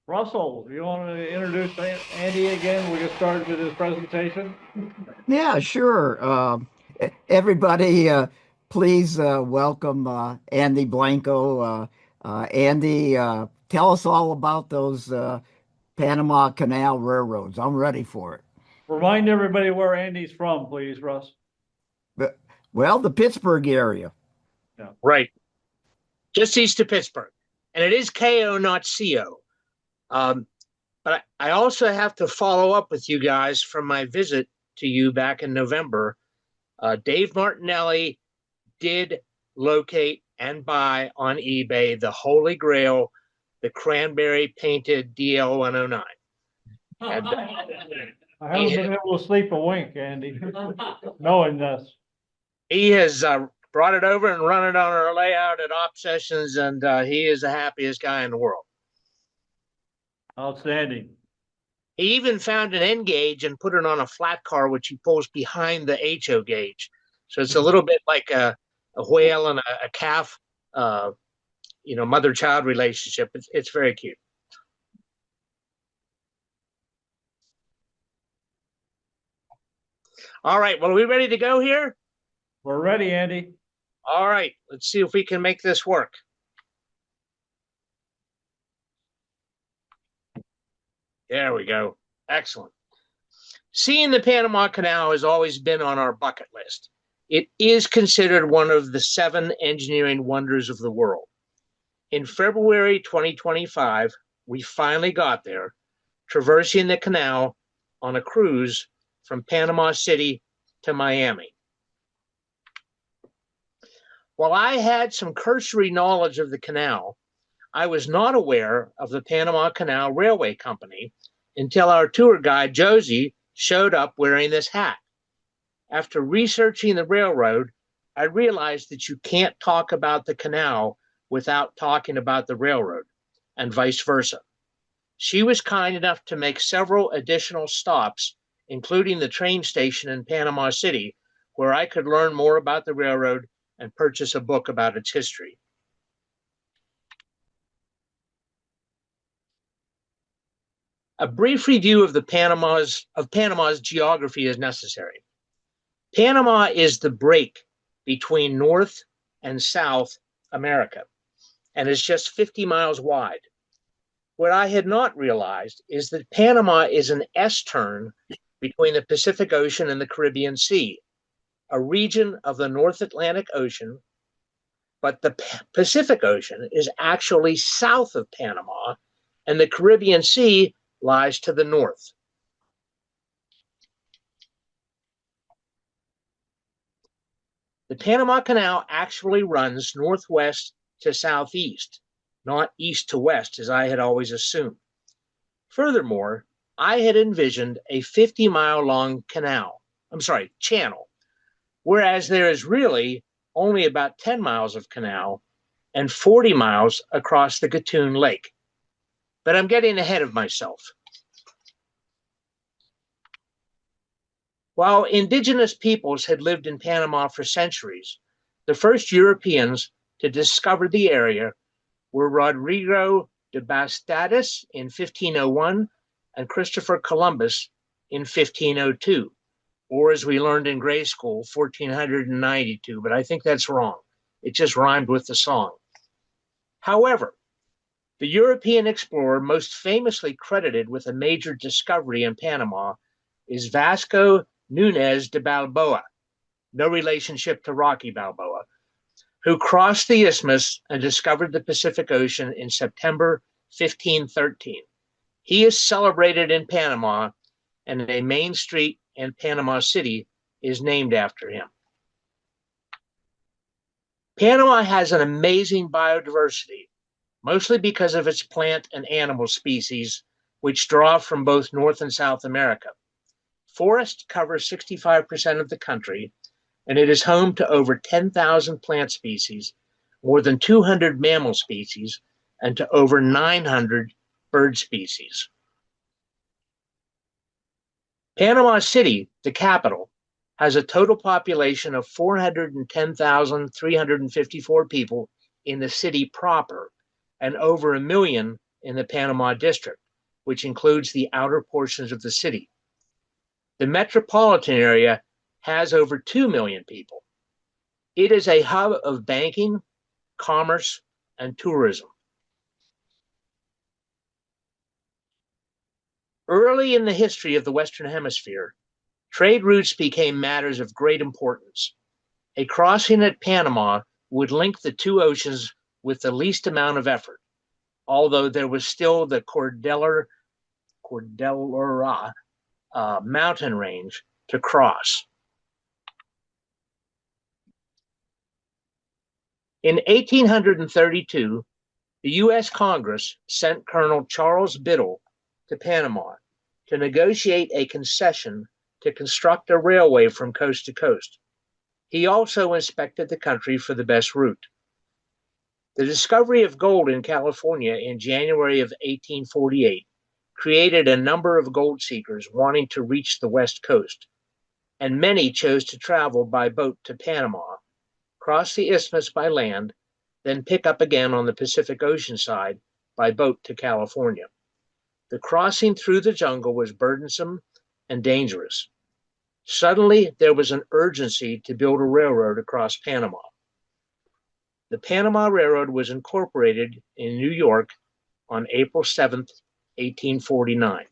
Russell, you want to introduce Andy again? We get started with his presentation. Yeah, sure. Everybody, please welcome Andy Blenko. Andy, tell us all about those Panama Canal Railroads. I'm ready for it. Remind everybody where Andy's from, please, Russ. But, well, the Pittsburgh area. Yeah. Right, just east of Pittsburgh. And it is KO, not CO. But I also have to follow up with you guys from my visit to you back in November. Dave Martinelli did locate and buy on eBay the Holy Grail, the cranberry painted DL109. And I haven't been able to sleep a wink, Andy, knowing this. he has brought it over and run it on our layout at op sessions, and he is the happiest guy in the world. Outstanding. He even found an N gauge and put it on a flat car, which he pulls behind the HO gauge. So it's a little bit like a whale and a calf, mother-child relationship. It's very cute. All right. Well, are we ready to go here? We're ready, Andy. All right. Let's see if we can make this work. There we go. Excellent. Seeing the Panama Canal has always been on our bucket list. It is considered one of the 7 engineering wonders of the world. In February 2025, we finally got there, traversing the canal on a cruise from Panama City to Miami. While I had some cursory knowledge of the canal, I was not aware of the Panama Canal Railway Company until our tour guide, Josie, showed up wearing this hat. After researching the railroad, I realized that you can't talk about the canal without talking about the railroad, and vice versa. She was kind enough to make several additional stops, including the train station in Panama City, where I could learn more about the railroad and purchase a book about its history. A brief review of Panama's geography is necessary. Panama is the break between North and South America and is just 50 miles wide. What I had not realized is that Panama is an S-turn between the Pacific Ocean and the Caribbean Sea, a region of the North Atlantic Ocean, but the Pacific Ocean is actually south of Panama, and the Caribbean Sea lies to the north. The Panama Canal actually runs northwest to southeast, not east to west, as I had always assumed. Furthermore, I had envisioned a 50-mile long channel, whereas there is really only about 10 miles of canal and 40 miles across the Gatun Lake. But I'm getting ahead of myself. While indigenous peoples had lived in Panama for centuries, the first Europeans to discover the area were Rodrigo de Bastidas in 1501 and Christopher Columbus in 1502, or as we learned in grade school, 1492, but I think that's wrong. It just rhymed with the song. However, the European explorer most famously credited with a major discovery in Panama is Vasco Núñez de Balboa, no relationship to Rocky Balboa, who crossed the isthmus and discovered the Pacific Ocean in September 1513. He is celebrated in Panama, and a main street in Panama City is named after him. Panama has an amazing biodiversity, mostly because of its plant and animal species, which draw from both North and South America. Forests cover 65% of the country, and it is home to over 10,000 plant species, more than 200 mammal species, and to over 900 bird species. Panama City, the capital, has a total population of 410,354 people in the city proper, and over 1 million in the Panama District, which includes the outer portions of the city. The metropolitan area has over 2 million people. It is a hub of banking, commerce, and tourism. Early in the history of the Western Hemisphere, trade routes became matters of great importance. A crossing at Panama would link the two oceans with the least amount of effort, although there was still the Cordillera mountain range to cross. In 1832, the U.S. Congress sent Colonel Charles Biddle to Panama to negotiate a concession to construct a railway from coast to coast. He also inspected the country for the best route. The discovery of gold in California in January of 1848 created a number of gold seekers wanting to reach the west coast, and many chose to travel by boat to Panama, cross the isthmus by land, then pick up again on the Pacific Ocean side by boat to California. The crossing through the jungle was burdensome and dangerous. Suddenly, there was an urgency to build a railroad across Panama. The Panama Railroad was incorporated in New York on April 7, 1849.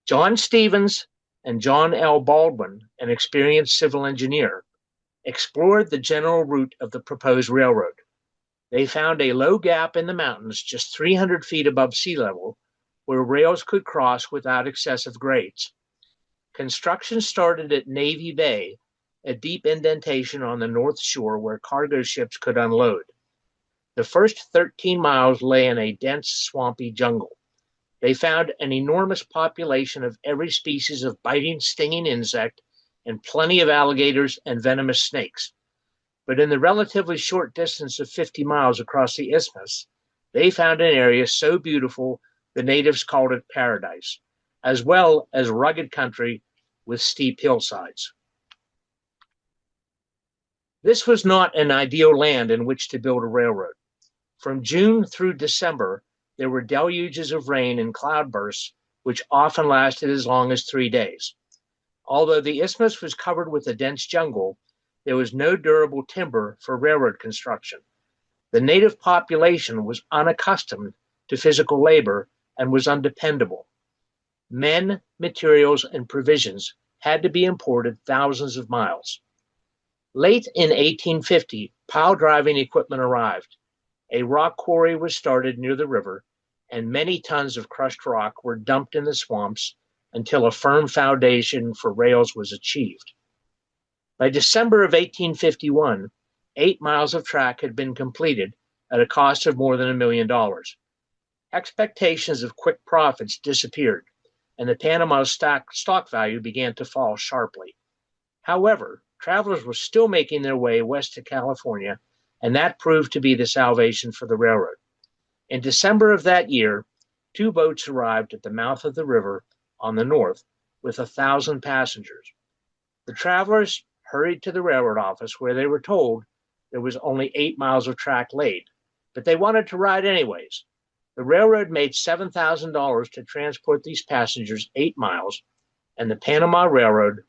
John Stevens and John L. Baldwin, an experienced civil engineer, explored the general route of the proposed railroad. They found a low gap in the mountains just 300 feet above sea level where rails could cross without excessive grades. Construction started at Navy Bay, a deep indentation on the north shore where cargo ships could unload. The first 13 miles lay in a dense, swampy jungle. They found an enormous population of every species of biting, stinging insect and plenty of alligators and venomous snakes. But in the relatively short distance of 50 miles across the isthmus, they found an area so beautiful the natives called it paradise, as well as rugged country with steep hillsides. This was not an ideal land in which to build a railroad. From June through December, there were deluges of rain and cloudbursts, which often lasted as long as 3 days. Although the isthmus was covered with a dense jungle, there was no durable timber for railroad construction. The native population was unaccustomed to physical labor and was undependable. Men, materials, and provisions had to be imported thousands of miles. Late in 1850, pile driving equipment arrived. A rock quarry was started near the river, and many tons of crushed rock were dumped in the swamps until a firm foundation for rails was achieved. By December of 1851, 8 miles of track had been completed at a cost of more than $1 million. Expectations of quick profits disappeared, and the Panama stock value began to fall sharply. However, travelers were still making their way west to California, and that proved to be the salvation for the railroad. In December of that year, 2 boats arrived at the mouth of the river on the north with 1,000 passengers. The travelers hurried to the railroad office where they were told there was only 8 miles of track laid, but they wanted to ride anyways. The railroad made $7,000 to transport these passengers 8 miles, and the Panama Railroad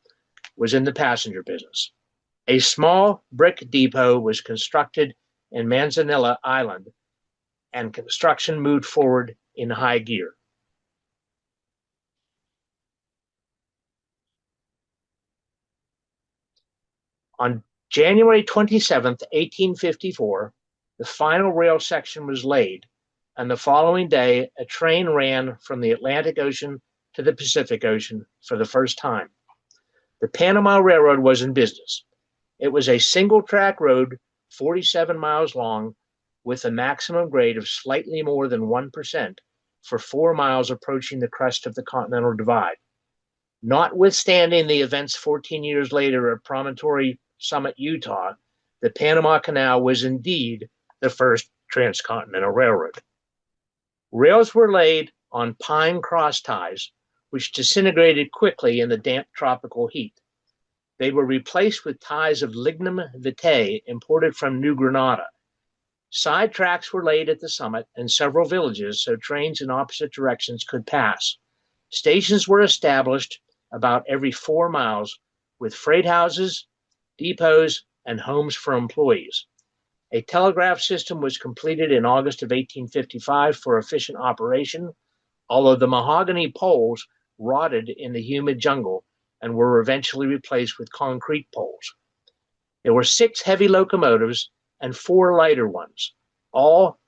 was in the passenger business. A small brick depot was constructed in Manzanilla Island, and construction moved forward in high gear. On January 27, 1854, the final rail section was laid, and the following day, a train ran from the Atlantic Ocean to the Pacific Ocean for the first time. The Panama Railroad was in business. It was a single-track road, 47 miles long, with a maximum grade of slightly more than 1% for 4 miles approaching the crest of the Continental Divide. Notwithstanding the events 14 years later at Promontory Summit, Utah, the Panama Canal was indeed the first transcontinental railroad. Rails were laid on pine cross ties, which disintegrated quickly in the damp tropical heat. They were replaced with ties of lignum vitae imported from New Granada. Side tracks were laid at the summit and several villages so trains in opposite directions could pass. Stations were established about every 4 miles with freight houses, depots, and homes for employees. A telegraph system was completed in August of 1855 for efficient operation, although the mahogany poles rotted in the humid jungle and were eventually replaced with concrete poles. There were 6 heavy locomotives and 4 lighter ones, all,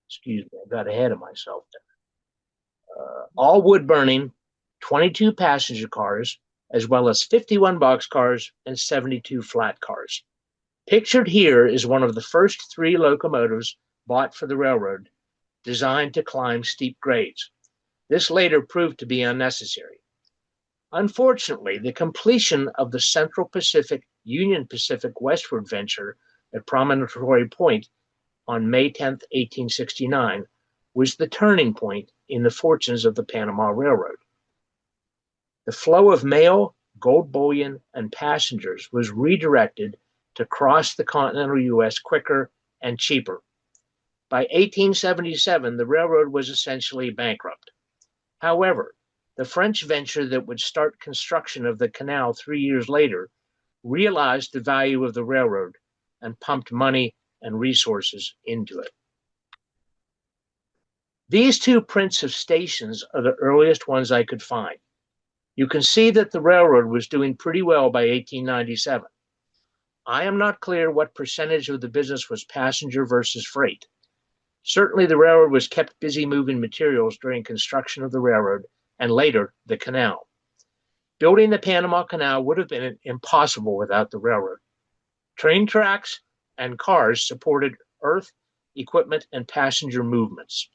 excuse me, I got ahead of myself there. All wood-burning, 22 passenger cars, as well as 51 boxcars and 72 flat cars. Pictured here is one of the first 3 locomotives bought for the railroad, designed to climb steep grades. This later proved to be unnecessary. Unfortunately, the completion of the Central Pacific Union Pacific westward venture at Promontory Point on May 10, 1869, was the turning point in the fortunes of the Panama Railroad. The flow of mail, gold bullion, and passengers was redirected to cross the continental U.S. quicker and cheaper. By 1877, the railroad was essentially bankrupt. However, the French venture that would start construction of the canal 3 years later realized the value of the railroad and pumped money and resources into it. These 2 prints of stations are the earliest ones I could find. You can see that the railroad was doing pretty well by 1897. I am not clear what percentage of the business was passenger versus freight. Certainly the railroad was kept busy moving materials during construction of the railroad and later the canal. Building the Panama Canal would have been impossible without the railroad. Train tracks and cars supported earth, equipment, and passenger movements.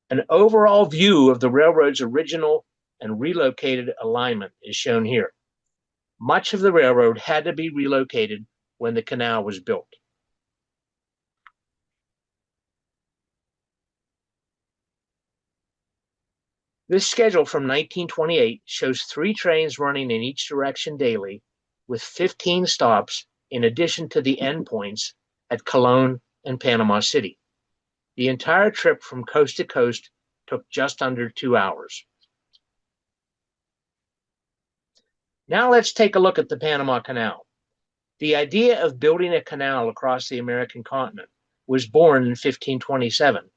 An overall view of the railroad's original and relocated alignment is shown here. Much of the railroad had to be relocated when the canal was built. This schedule from 1928 shows 3 trains running in each direction daily, with 15 stops in addition to the endpoints at Colón and Panama City. The entire trip from coast to coast took just under 2 hours. Now let's take a look at the Panama Canal. The idea of building a canal across the American continent was born in 1527,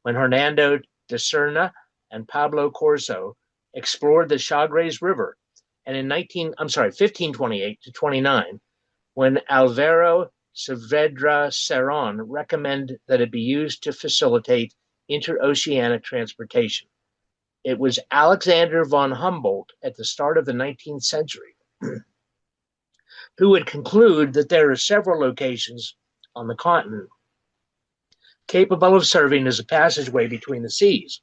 when Hernando de Serna and Pablo Corso explored the Chagres River, and in 1528 to 29, when Alvaro Saavedra Cerón recommended that it be used to facilitate interoceanic transportation. It was Alexander von Humboldt at the start of the 19th century who would conclude that there are several locations on the continent capable of serving as a passageway between the seas.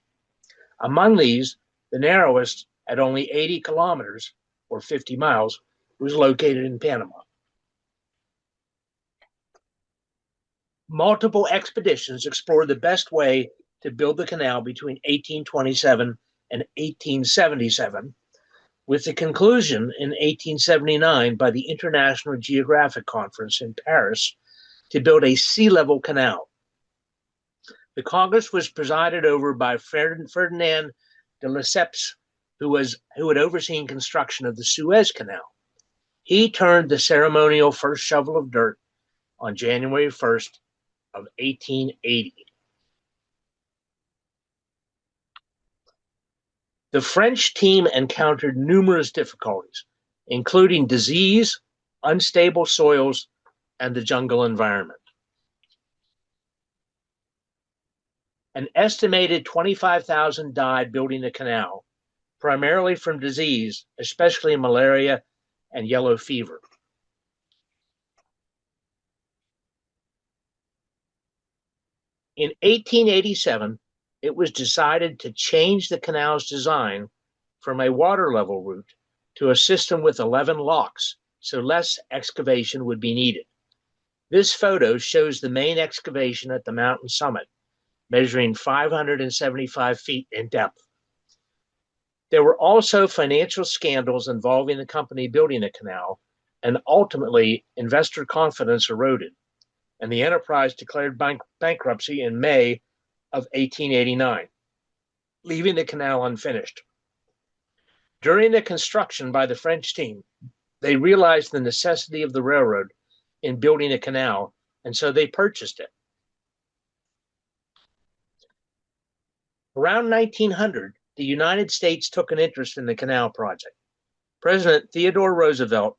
Among these, the narrowest, at only 80 kilometers, or 50 miles, was located in Panama. Multiple expeditions explored the best way to build the canal between 1827 and 1877, with the conclusion in 1879 by the International Geographic Conference in Paris to build a sea-level canal. The Congress was presided over by Ferdinand de Lesseps, who had overseen construction of the Suez Canal. He turned the ceremonial first shovel of dirt on January 1st of 1880. The French team encountered numerous difficulties, including disease, unstable soils, and the jungle environment. An estimated 25,000 died building the canal, primarily from disease, especially malaria and yellow fever. In 1887, it was decided to change the canal's design from a water level route to a system with 11 locks, so less excavation would be needed. This photo shows the main excavation at the mountain summit, measuring 575 feet in depth. There were also financial scandals involving the company building the canal, and ultimately investor confidence eroded, and the enterprise declared bankruptcy in May of 1889, leaving the canal unfinished. During the construction by the French team, they realized the necessity of the railroad in building a canal, and so they purchased it. Around 1900, the United States took an interest in the canal project. President Theodore Roosevelt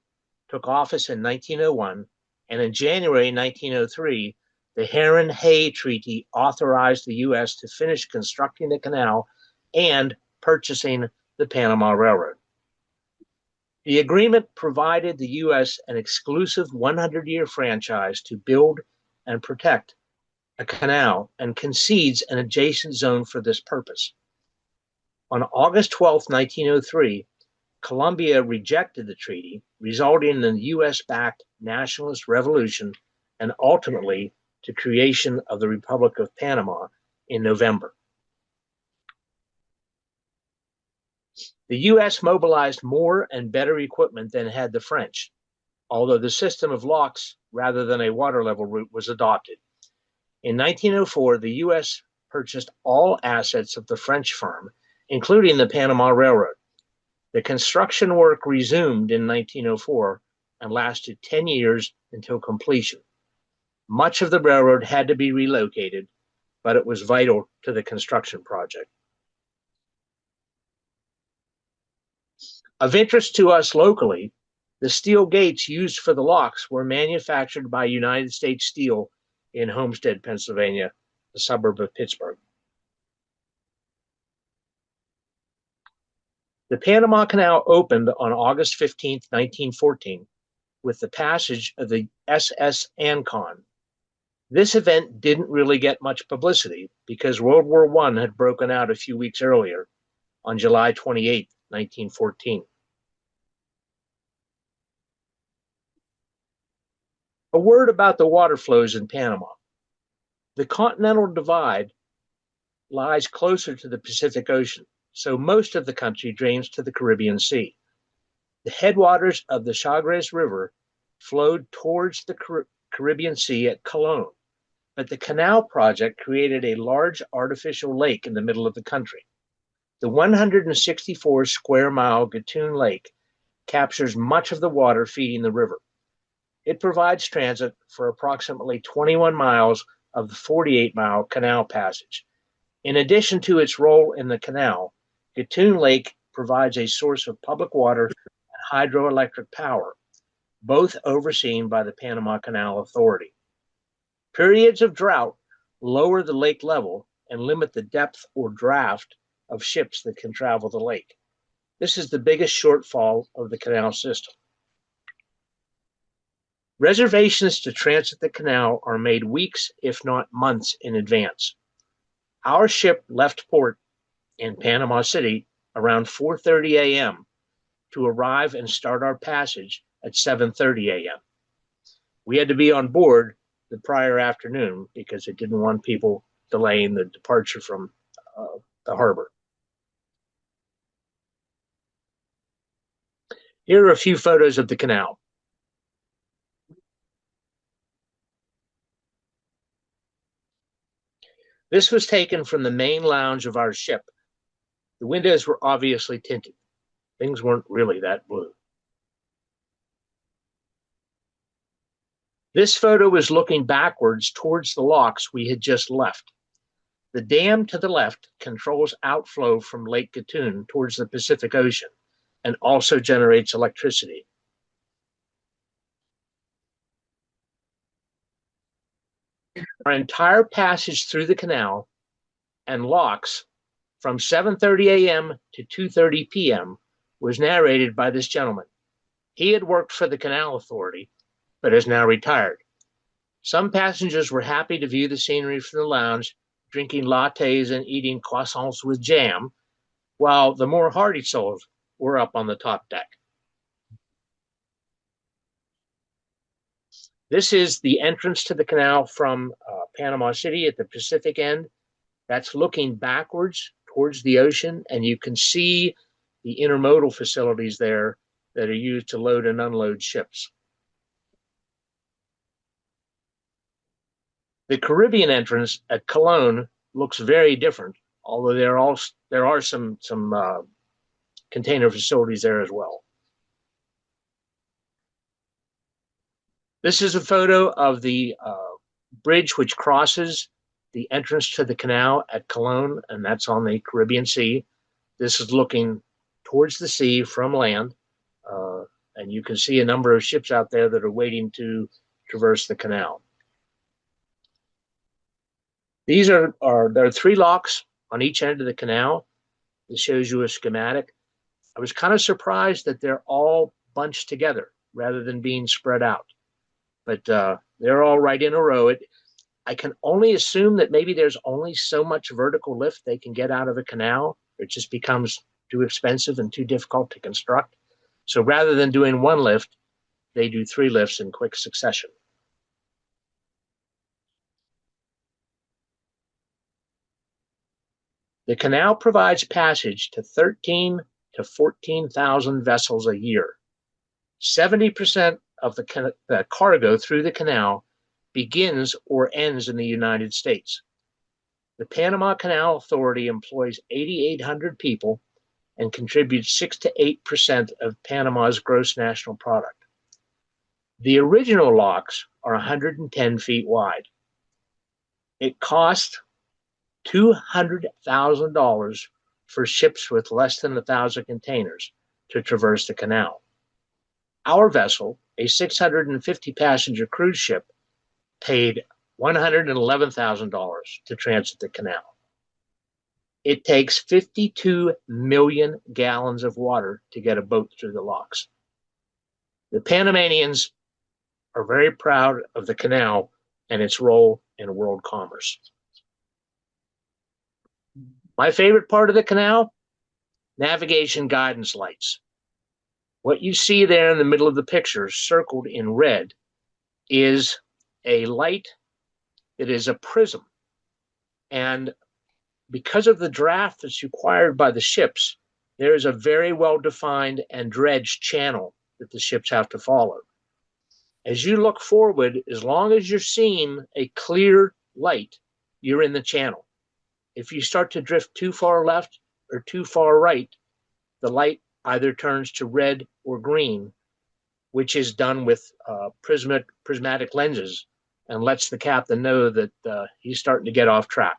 took office in 1901, and in January 1903, the Herron-Hay Treaty authorized the U.S. to finish constructing the canal and purchasing the Panama Railroad. The agreement provided the U.S. an exclusive 100-year franchise to build and protect a canal and concedes an adjacent zone for this purpose. On August 12, 1903, Colombia rejected the treaty, resulting in the U.S.-backed nationalist revolution and ultimately to creation of the Republic of Panama in November. The U.S. mobilized more and better equipment than had the French, although the system of locks rather than a water level route was adopted. In 1904, the U.S. purchased all assets of the French firm, including the Panama Railroad. The construction work resumed in 1904 and lasted 10 years until completion. Much of the railroad had to be relocated, but it was vital to the construction project. Of interest to us locally, the steel gates used for the locks were manufactured by United States Steel in Homestead, Pennsylvania, a suburb of Pittsburgh. The Panama Canal opened on August 15, 1914, with the passage of the SS Ancon. This event didn't really get much publicity because World War I had broken out a few weeks earlier, on July 28, 1914. A word about the water flows in Panama. The Continental Divide lies closer to the Pacific Ocean, so most of the country drains to the Caribbean Sea. The headwaters of the Chagres River flowed towards the Caribbean Sea at Colon, but the canal project created a large artificial lake in the middle of the country. The 164 square mile Gatun Lake captures much of the water feeding the river. It provides transit for approximately 21 miles of the 48-mile canal passage. In addition to its role in the canal, Gatun Lake provides a source of public water and hydroelectric power, both overseen by the Panama Canal Authority. Periods of drought lower the lake level and limit the depth or draft of ships that can travel the lake. This is the biggest shortfall of the canal system. Reservations to transit the canal are made weeks, if not months, in advance. Our ship left port in Panama City around 4:30 a.m. to arrive and start our passage at 7:30 a.m. We had to be on board the prior afternoon because it didn't want people delaying the departure from the harbor. Here are a few photos of the canal. This was taken from the main lounge of our ship. The windows were obviously tinted. Things weren't really that blue. This photo was looking backwards towards the locks we had just left. The dam to the left controls outflow from Lake Gatun towards the Pacific Ocean and also generates electricity. Our entire passage through the canal and locks from 7:30 a.m. to 2:30 p.m. was narrated by this gentleman. He had worked for the Canal Authority, but is now retired. Some passengers were happy to view the scenery from the lounge, drinking lattes and eating croissants with jam, while the more hardy souls were up on the top deck. This is the entrance to the canal from Panama City at the Pacific end. That's looking backwards towards the ocean, and you can see the intermodal facilities there that are used to load and unload ships. The Caribbean entrance at Cologne looks very different, although there are some container facilities there as well. This is a photo of the bridge which crosses the entrance to the canal at Cologne, and that's on the Caribbean Sea. This is looking towards the sea from land, and you can see a number of ships out there that are waiting to traverse the canal. There are 3 locks on each end of the canal. This shows you a schematic. I was kind of surprised that they're all bunched together rather than being spread out, but they're all right in a row. I can only assume that maybe there's only so much vertical lift they can get out of a canal. It just becomes too expensive and too difficult to construct. So rather than doing 1 lift, they do 3 lifts in quick succession. The canal provides passage to 13,000 to 14,000 vessels a year. 70% of the cargo through the canal begins or ends in the United States. The Panama Canal Authority employs 8,800 people and contributes 6 to 8% of Panama's gross national product. The original locks are 110 feet wide. It cost $200,000 for ships with less than 1,000 containers to traverse the canal. Our vessel, a 650 passenger cruise ship, paid $111,000 to transit the canal. It takes 52 million gallons of water to get a boat through the locks. The Panamanians are very proud of the canal and its role in world commerce. My favorite part of the canal, navigation guidance lights. What you see there in the middle of the picture, circled in red, is a light that is a prism. And because of the draft that's required by the ships, there is a very well-defined and dredged channel that the ships have to follow. As you look forward, as long as you're seeing a clear light, you're in the channel. If you start to drift too far left or too far right, the light either turns to red or green, which is done with prismatic lenses and lets the captain know that he's starting to get off track.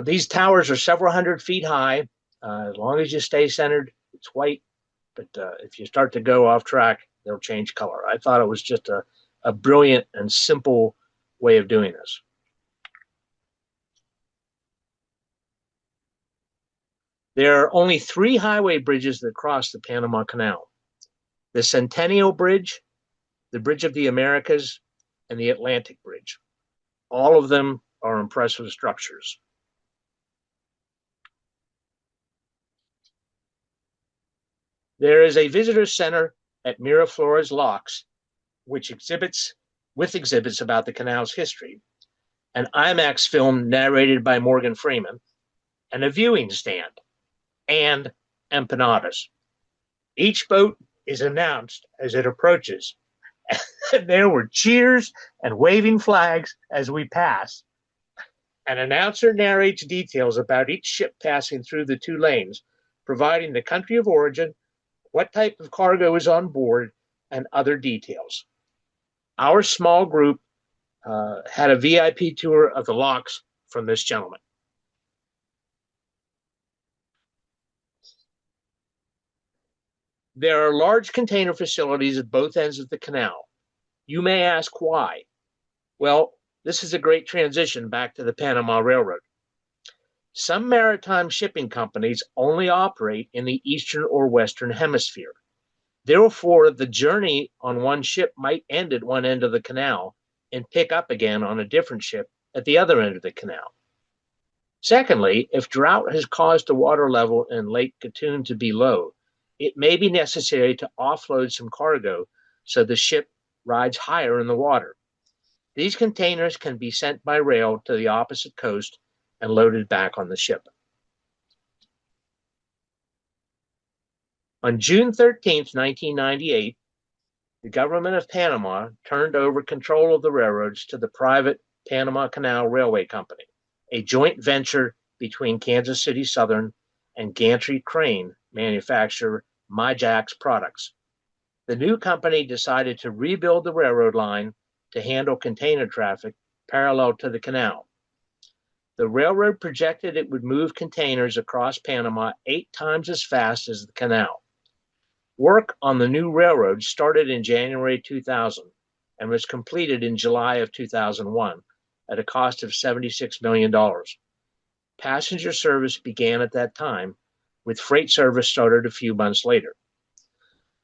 These towers are several hundred feet high. As long as you stay centered, it's white. But if you start to go off track, they'll change color. I thought it was just a brilliant and simple way of doing this. There are only 3 highway bridges that cross the Panama Canal: the Centennial Bridge, the Bridge of the Americas, and the Atlantic Bridge. All of them are impressive structures. There is a visitor center at Miraflores Locks, which exhibits about the canal's history, an IMAX film narrated by Morgan Freeman, and a viewing stand, and empanadas. Each boat is announced as it approaches. There were cheers and waving flags as we pass. An announcer narrates details about each ship passing through the 2 lanes, providing the country of origin, what type of cargo is on board, and other details. Our small group had a VIP tour of the locks from this gentleman. There are large container facilities at both ends of the canal. You may ask why. Well, this is a great transition back to the Panama Railroad. Some maritime shipping companies only operate in the eastern or western hemisphere. Therefore, the journey on one ship might end at one end of the canal and pick up again on a different ship at the other end of the canal. Secondly, if drought has caused the water level in Lake Gatun to be low, it may be necessary to offload some cargo so the ship rides higher in the water. These containers can be sent by rail to the opposite coast and loaded back on the ship. On June 13, 1998, the government of Panama turned over control of the railroads to the private Panama Canal Railway Company, a joint venture between Kansas City Southern and Gantry Crane manufacturer MyJack's products. The new company decided to rebuild the railroad line to handle container traffic parallel to the canal. The railroad projected it would move containers across Panama 8 times as fast as the canal. Work on the new railroad started in January 2000 and was completed in July of 2001 at a cost of $76 million. Passenger service began at that time, with freight service started a few months later.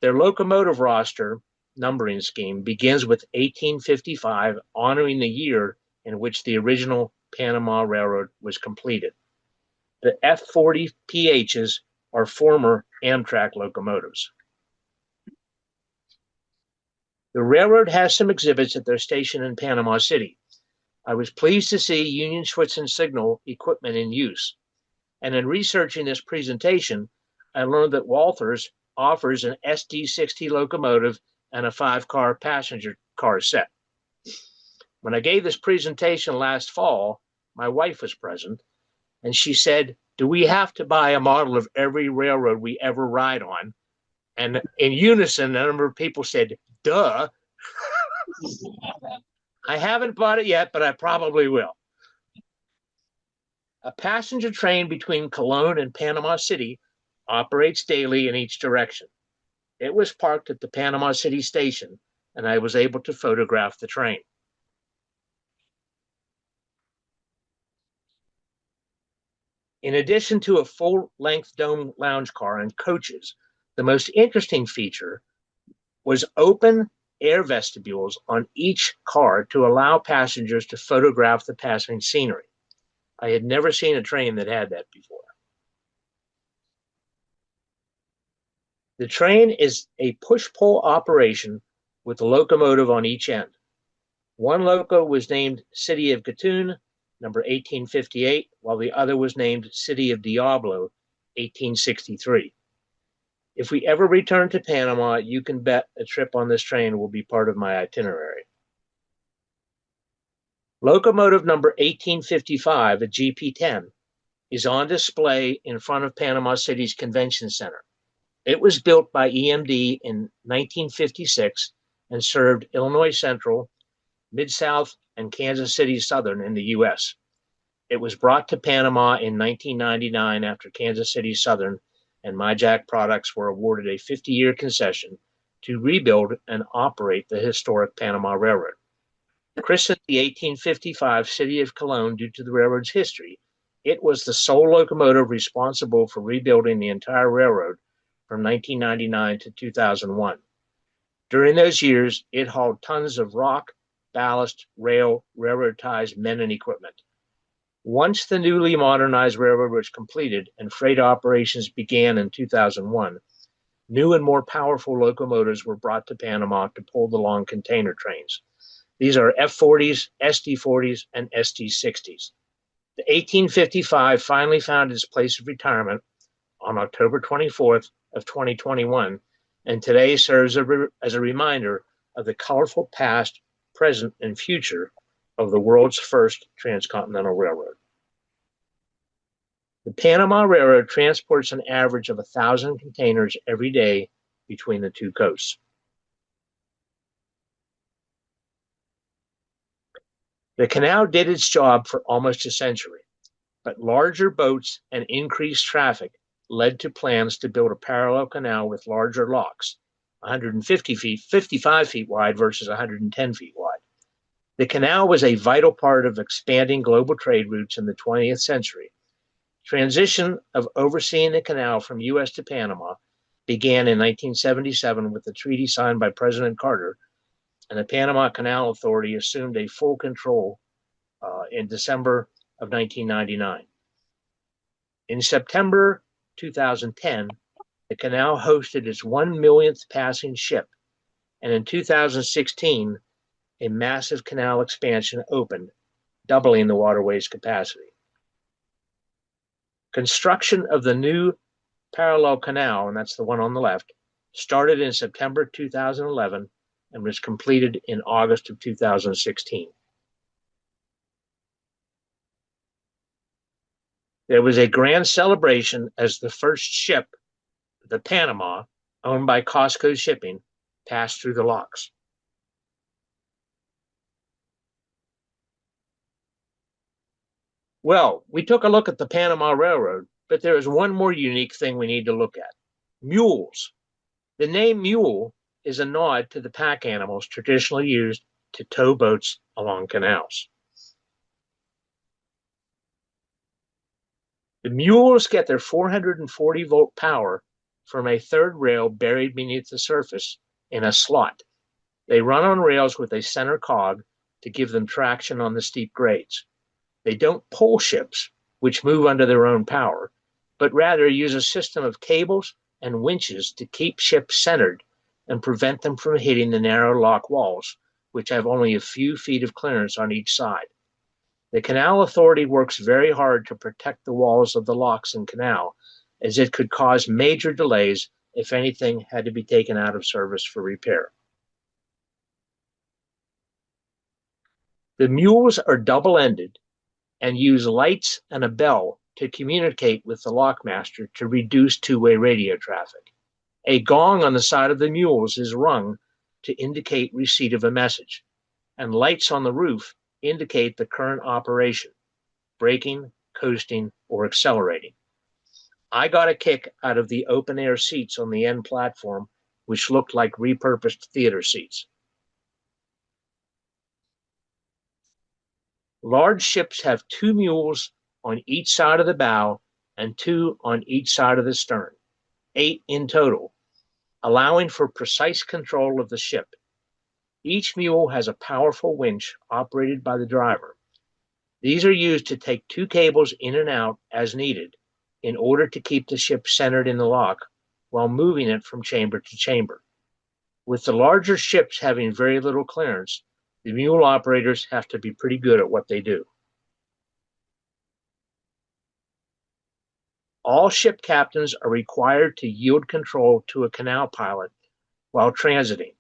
Their locomotive roster numbering scheme begins with 1855, honoring the year in which the original Panama Railroad was completed. The F40 PHs are former Amtrak locomotives. The railroad has some exhibits at their station in Panama City. I was pleased to see Union Schwitzen signal equipment in use. And in researching this presentation, I learned that Walthers offers an SD60 locomotive and a 5-car passenger car set. When I gave this presentation last fall, my wife was present, and she said, "Do we have to buy a model of every railroad we ever ride on?" And in unison, a number of people said, "Duh." I haven't bought it yet, but I probably will. A passenger train between Cologne and Panama City operates daily in each direction. It was parked at the Panama City station, and I was able to photograph the train. In addition to a full-length dome lounge car and coaches, the most interesting feature was open air vestibules on each car to allow passengers to photograph the passing scenery. I had never seen a train that had that before. The train is a push-pull operation with a locomotive on each end. One loco was named City of Gatun, number 1858, while the other was named City of Diablo, 1863. If we ever return to Panama, you can bet a trip on this train will be part of my itinerary. Locomotive number 1855, a GP10, is on display in front of Panama City's Convention Center. It was built by EMD in 1956 and served Illinois Central, Mid-South, and Kansas City Southern in the U.S. It was brought to Panama in 1999 after Kansas City Southern and MyJack products were awarded a 50-year concession to rebuild and operate the historic Panama Railroad. Christened the 1855 City of Cologne due to the railroad's history, it was the sole locomotive responsible for rebuilding the entire railroad from 1999 to 2001. During those years, it hauled tons of rock, ballast, rail, railroad ties, men, and equipment. Once the newly modernized railroad was completed and freight operations began in 2001, new and more powerful locomotives were brought to Panama to pull the long container trains. These are F40s, SD40s, and SD60s. The 1855 finally found its place of retirement on October 24th of 2021, and today serves as a reminder of the colorful past, present, and future of the world's first transcontinental railroad. The Panama Railroad transports an average of 1,000 containers every day between the two coasts. The canal did its job for almost a century, but larger boats and increased traffic led to plans to build a parallel canal with larger locks, 150 feet, 55 feet wide versus 110 feet wide. The canal was a vital part of expanding global trade routes in the 20th century. Transition of overseeing the canal from U.S. to Panama began in 1977 with the treaty signed by President Carter, and the Panama Canal Authority assumed a full control in December of 1999. In September 2010, the canal hosted its 1 millionth passing ship, and in 2016, a massive canal expansion opened, doubling the waterway's capacity. Construction of the new parallel canal, and that's the one on the left, started in September 2011 and was completed in August of 2016. There was a grand celebration as the first ship, the Panama, owned by Costco Shipping, passed through the locks. Well, we took a look at the Panama Railroad, but there is one more unique thing we need to look at: mules. The name mule is a nod to the pack animals traditionally used to tow boats along canals. The mules get their 440-volt power from a third rail buried beneath the surface in a slot. They run on rails with a center cog to give them traction on the steep grades. They don't pull ships, which move under their own power, but rather use a system of cables and winches to keep ships centered and prevent them from hitting the narrow lock walls, which have only a few feet of clearance on each side. The Canal Authority works very hard to protect the walls of the locks and canal, as it could cause major delays if anything had to be taken out of service for repair. The mules are double-ended and use lights and a bell to communicate with the lockmaster to reduce two-way radio traffic. A gong on the side of the mules is rung to indicate receipt of a message, and lights on the roof indicate the current operation: braking, coasting, or accelerating. I got a kick out of the open-air seats on the end platform, which looked like repurposed theater seats. Large ships have 2 mules on each side of the bow and 2 on each side of the stern, 8 in total, allowing for precise control of the ship. Each mule has a powerful winch operated by the driver. These are used to take 2 cables in and out as needed in order to keep the ship centered in the lock while moving it from chamber to chamber. With the larger ships having very little clearance, the mule operators have to be pretty good at what they do. All ship captains are required to yield control to a canal pilot while transiting.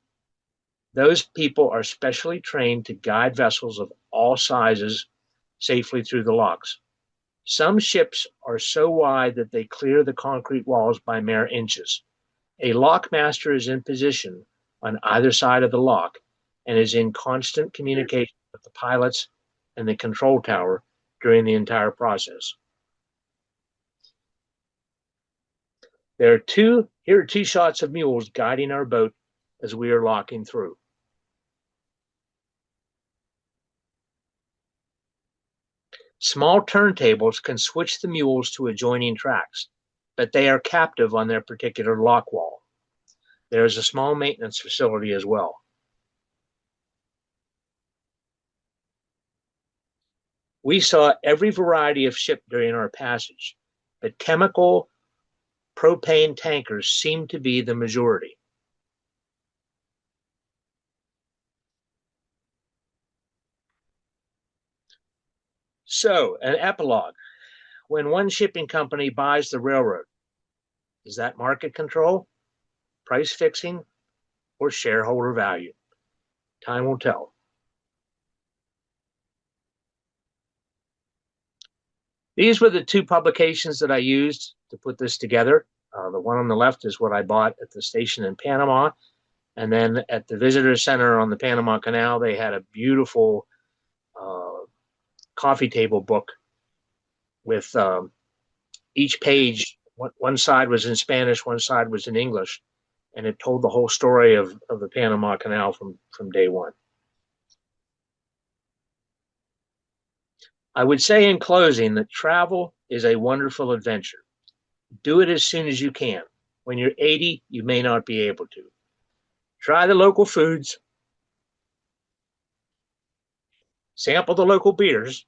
Those people are specially trained to guide vessels of all sizes safely through the locks. Some ships are so wide that they clear the concrete walls by mere inches. A lockmaster is in position on either side of the lock and is in constant communication with the pilots and the control tower during the entire process. Here are two shots of mules guiding our boat as we are locking through. Small turntables can switch the mules to adjoining tracks, but they are captive on their particular lock wall. There is a small maintenance facility as well. We saw every variety of ship during our passage, but chemical propane tankers seem to be the majority. So, an epilogue. When one shipping company buys the railroad, is that market control, price fixing, or shareholder value? Time will tell. These were the 2 publications that I used to put this together. The one on the left is what I bought at the station in Panama. And then at the visitor center on the Panama Canal, they had a beautiful coffee table book with each page. One side was in Spanish, one side was in English, and it told the whole story of the Panama Canal from day one. I would say in closing that travel is a wonderful adventure. Do it as soon as you can. When you're 80, you may not be able to. Try the local foods, sample the local beers,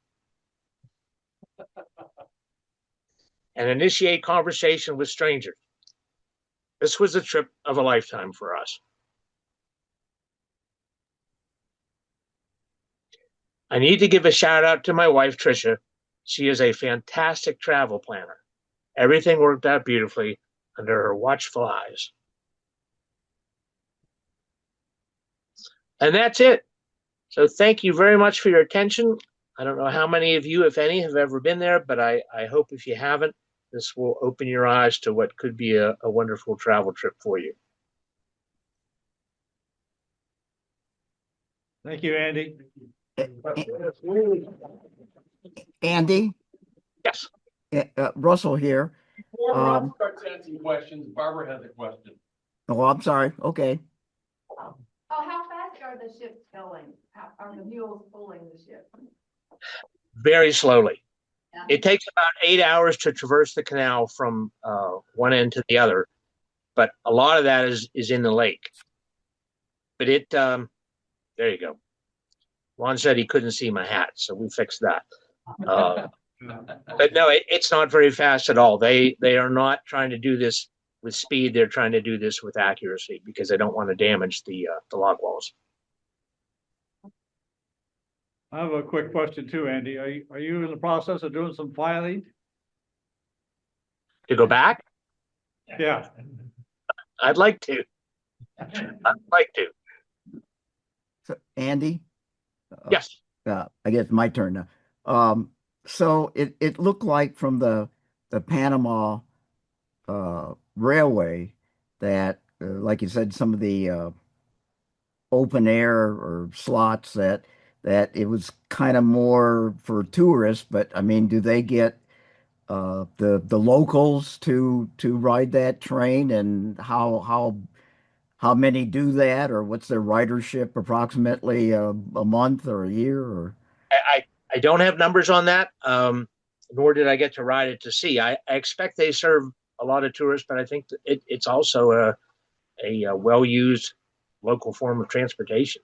and initiate conversation with strangers. This was a trip of a lifetime for us. I need to give a shout out to my wife, Tricia. She is a fantastic travel planner. Everything worked out beautifully under her watchful eyes. And that's it. So thank you very much for your attention. I don't know how many of you, if any, have ever been there, but I hope if you haven't, this will open your eyes to what could be a wonderful travel trip for you. Thank you, Andy. Andy, Yes. Russell here. Before Rob starts answering questions, Barbara has a question. Oh, I'm sorry. Okay. Oh, how fast are the ships going? How are the mules pulling the ship? Very slowly. Yeah. It takes about 8 hours to traverse the canal from one end to the other, but a lot of that is in the lake. But there you go. Ron said he couldn't see my hat, so we fixed that. But no, it's not very fast at all. They are not trying to do this with speed. They're trying to do this with accuracy because they don't want to damage the log walls. I have a quick question too, Andy. Are you in the process of doing some filing? To go back, Yeah. I'd like to. So, Andy? Yes. I guess my turn now. So it looked like from the Panama Railway that, like you said, some of the open air or slots that it was kind of more for tourists. But I mean, do they get the locals to ride that train, and how many do that, or what's their ridership approximately a month or a year or? I don't have numbers on that, nor did I get to ride it to see. I expect they serve a lot of tourists, but I think that it's also a well-used local form of transportation.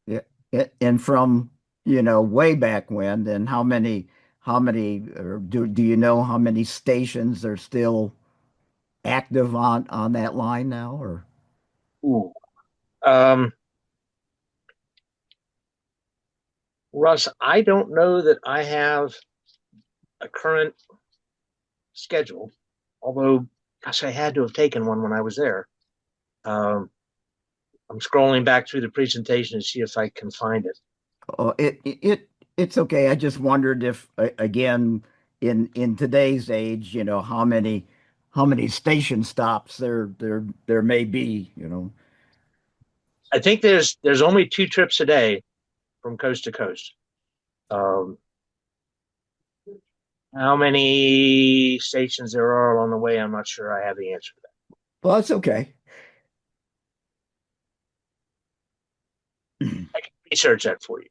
Yeah, and from way back when, then how many or do you know how many stations are still active on that line now, or? Ooh. Russ, I don't know that I have a current schedule, although, gosh, I had to have taken one when I was there. I'm scrolling back through the presentation to see if I can find it. Oh, it's okay. I just wondered if again in today's age, how many station stops there may be. I think there's only 2 trips a day from coast to coast. How many stations there are along the way, I'm not sure I have the answer to that. Well, that's okay. I can research that for you.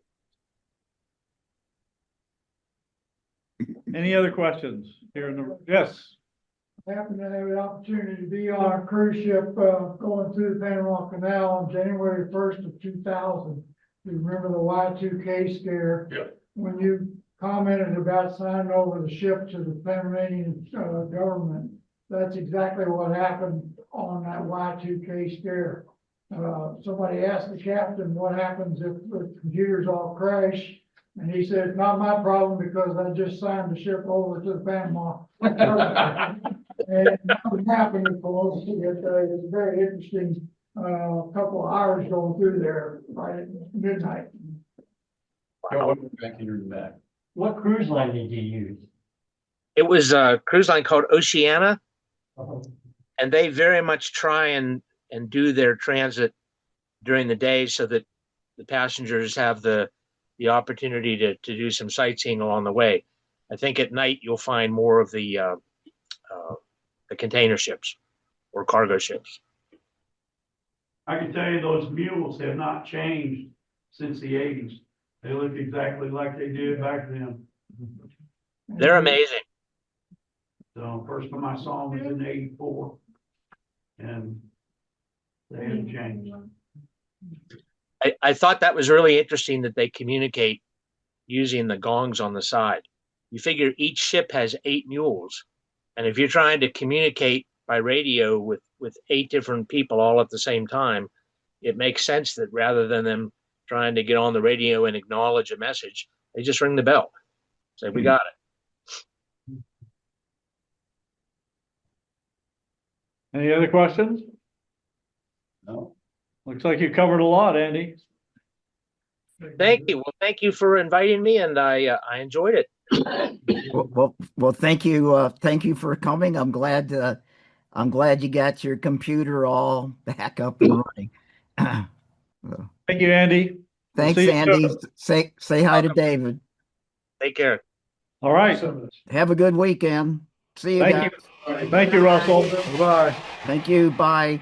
Any other questions here in the, yes. Happened to have the opportunity to be on a cruise ship, going through the Panama Canal on January 1st of 2000. You remember the Y2K scare? Yeah. When you commented about signing over the ship to the Panamanian government, that's exactly what happened on that Y2K scare. Somebody asked the captain what happens if the computers all crash, and he said, "It's not my problem because I just signed the ship over to the Panama." And nothing happened, of course. It was very interesting, couple of hours going through there right at midnight. Back here in the back. What cruise line did you use? It was a cruise line called Oceana, and they very much try and do their transit during the day so that the passengers have the opportunity to do some sightseeing along the way. I think at night you'll find more of the container ships or cargo ships. I can tell you those mules have not changed since the 80s. They look exactly like they did back then. They're amazing. So first time I saw them was in '84, and they haven't changed. I thought that was really interesting that they communicate using the gongs on the side. You figure each ship has 8 mules, and if you're trying to communicate by radio with 8 different people all at the same time, it makes sense that rather than them trying to get on the radio and acknowledge a message, They just ring the bell. Say, we got it. Any other questions? No. Looks like you covered a lot, Andy. Thank you. Well, thank you for inviting me, and I enjoyed it. Well, thank you. Thank you for coming. I'm glad you got your computer all back up and running. Thank you, Andy. We'll Thanks, see you Andy. soon. Say hi to David. Take care. All right. Have a good weekend. See you Thank guys. you. Thank you, Russell. Bye. Thank you. Bye.